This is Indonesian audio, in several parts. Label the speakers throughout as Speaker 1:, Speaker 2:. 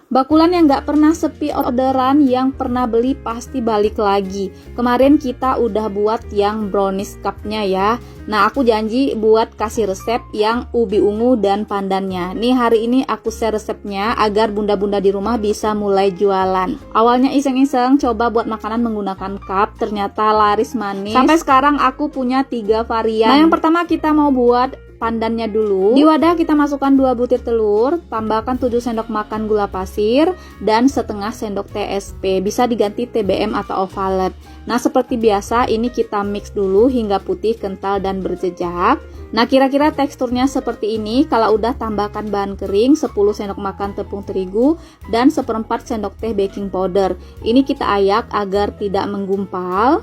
Speaker 1: Bakulan yang nggak pernah sepi orderan, yang pernah beli pasti balik lagi. Kemarin kita udah buat yang brownies cupnya ya. Nah, aku janji buat kasih resep yang ubi ungu dan pandannya. Nih, hari ini aku share resepnya agar bunda-bunda di rumah bisa mulai jualan. Awalnya iseng-iseng coba buat makanan menggunakan cup, ternyata laris manis. Sampai sekarang aku punya 3 varian. Nah, yang pertama kita mau buat pandannya dulu. Di wadah kita masukkan 2 butir telur, tambahkan 7 sendok makan gula pasir dan setengah sendok TSP. Bisa diganti TBM atau ovalet. Nah, seperti biasa ini kita mix dulu hingga putih, kental dan berjejak. Nah, kira-kira teksturnya seperti ini. Kalau udah, tambahkan bahan kering 10 sendok makan tepung terigu dan 1/4 sendok teh baking powder. Ini kita ayak agar tidak menggumpal.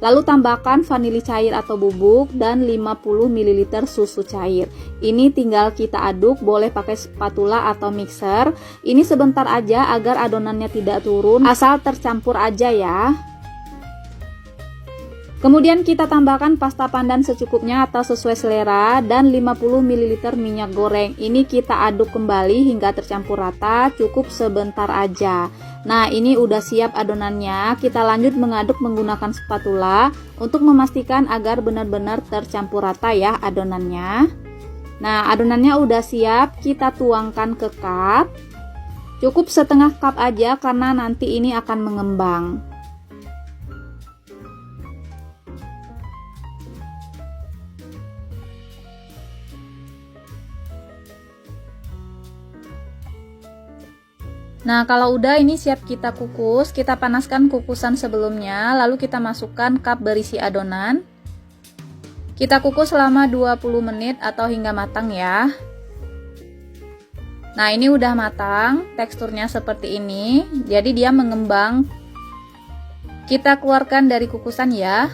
Speaker 1: Lalu tambahkan vanili cair atau bubuk dan 50 ml susu cair. Ini tinggal kita aduk, boleh pakai spatula atau mixer. Ini sebentar aja agar adonannya tidak turun, asal tercampur aja ya. Kemudian kita tambahkan pasta pandan secukupnya atau sesuai selera dan 50 ml minyak goreng. Ini kita aduk kembali hingga tercampur rata, cukup sebentar aja. Nah, ini udah siap adonannya. Kita lanjut mengaduk menggunakan spatula untuk memastikan agar benar-benar tercampur rata ya adonannya. Nah, adonannya udah siap, kita tuangkan ke cup. Cukup setengah cup aja karena nanti ini akan mengembang. Nah, kalau udah ini siap kita kukus, kita panaskan kukusan sebelumnya, lalu kita masukkan cup berisi adonan. Kita kukus selama 20 menit atau hingga matang ya. Nah, ini udah matang, teksturnya seperti ini, jadi dia mengembang. Kita keluarkan dari kukusan ya.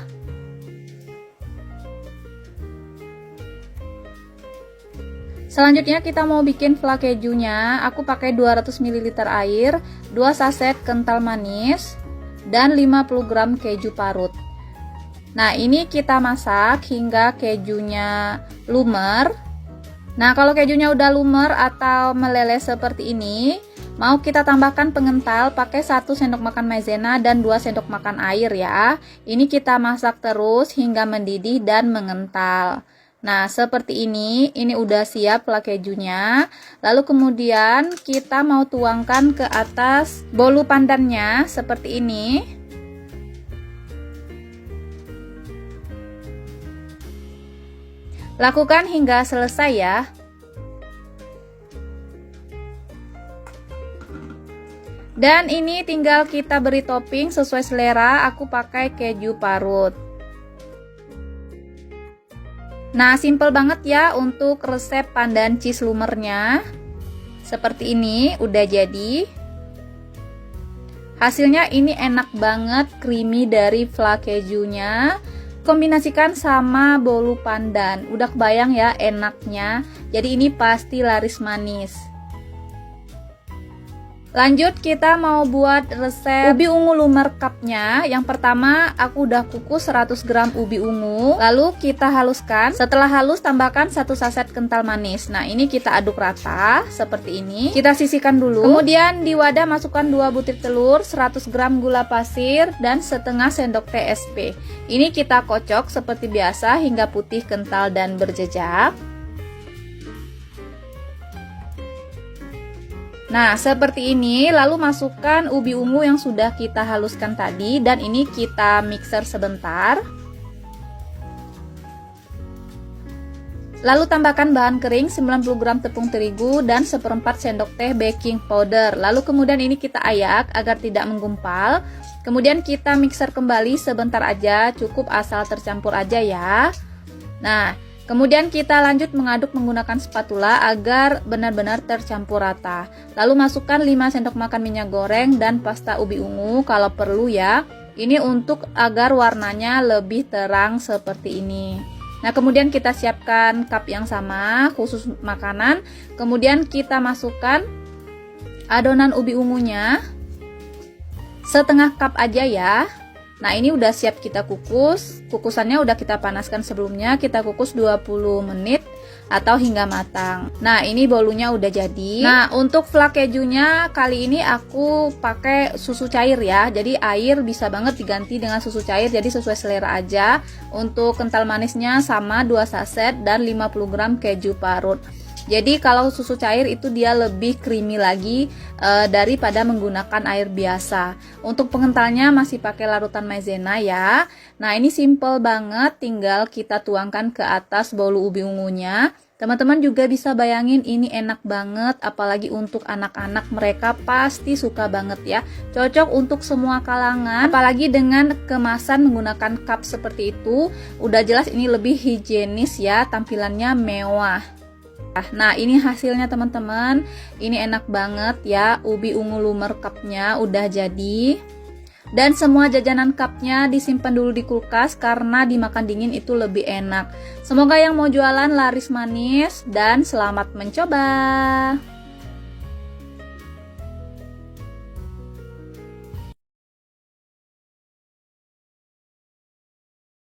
Speaker 1: Selanjutnya kita mau bikin flak kejunya. Aku pakai 200 ml air, 2 saset kental manis, dan 50 gram keju parut. Nah, ini kita masak hingga kejunya lumer. Nah, kalau kejunya udah lumer atau meleleh seperti ini, mau kita tambahkan pengental, pakai 1 sendok makan maizena dan 2 sendok makan air ya. Ini kita masak terus hingga mendidih dan mengental. Nah, seperti ini udah siap flak kejunya. Lalu kemudian kita mau tuangkan ke atas bolu pandannya seperti ini. Lakukan hingga selesai ya. Dan ini tinggal kita beri topping sesuai selera. Aku pakai keju parut. Nah, simple banget ya untuk resep pandan cheese lumernya. Seperti ini udah jadi. Hasilnya ini enak banget, creamy dari flak kejunya. Kombinasikan sama bolu pandan. Udah kebayang ya enaknya. Jadi ini pasti laris manis. Lanjut kita mau buat resep ubi ungu lumer cupnya. Yang pertama aku udah kukus 100 gram ubi ungu, lalu kita haluskan. Setelah halus tambahkan 1 saset kental manis. Nah, ini kita aduk rata seperti ini. Kita sisihkan dulu. Kemudian di wadah masukkan 2 butir telur, 100 gram gula pasir, dan setengah sendok TSP. Ini kita kocok seperti biasa hingga putih, kental, dan berjejak. Nah, seperti ini, lalu masukkan ubi ungu yang sudah kita haluskan tadi, dan ini kita mixer sebentar. Lalu tambahkan bahan kering 90 gram tepung terigu dan 1/4 sendok teh baking powder. Lalu kemudian ini kita ayak agar tidak menggumpal. Kemudian kita mixer kembali sebentar aja, cukup asal tercampur aja ya. Nah, kemudian kita lanjut mengaduk menggunakan spatula agar benar-benar tercampur rata. Lalu masukkan 5 sendok makan minyak goreng dan pasta ubi ungu kalau perlu ya. Ini untuk agar warnanya lebih terang seperti ini. Nah, kemudian kita siapkan cup yang sama khusus makanan. Kemudian kita masukkan adonan ubi ungunya. Setengah cup aja ya. Nah, ini udah siap kita kukus. Kukusannya udah kita panaskan sebelumnya. Kita kukus 20 menit atau hingga matang. Nah, ini bolunya udah jadi. Nah, untuk flak kejunya kali ini aku pakai susu cair ya. Jadi air bisa banget diganti dengan susu cair, jadi sesuai selera aja. Untuk kental manisnya sama 2 saset dan 50 gram keju parut. Jadi kalau susu cair itu dia lebih creamy lagi daripada menggunakan air biasa. Untuk pengentalnya masih pakai larutan maizena ya. Nah, ini simple banget, tinggal kita tuangkan ke atas bolu ubi ungunya. Teman-teman juga bisa bayangin ini enak banget, apalagi untuk anak-anak, mereka pasti suka banget ya. Cocok untuk semua kalangan, apalagi dengan kemasan menggunakan cup seperti itu. Udah jelas ini lebih higienis ya, tampilannya mewah. Nah, ini hasilnya teman-teman. Ini enak banget ya, ubi ungu lumer cupnya udah jadi. Dan semua jajanan cupnya disimpan dulu di kulkas karena dimakan dingin itu lebih enak. Semoga yang mau jualan laris manis dan selamat mencoba.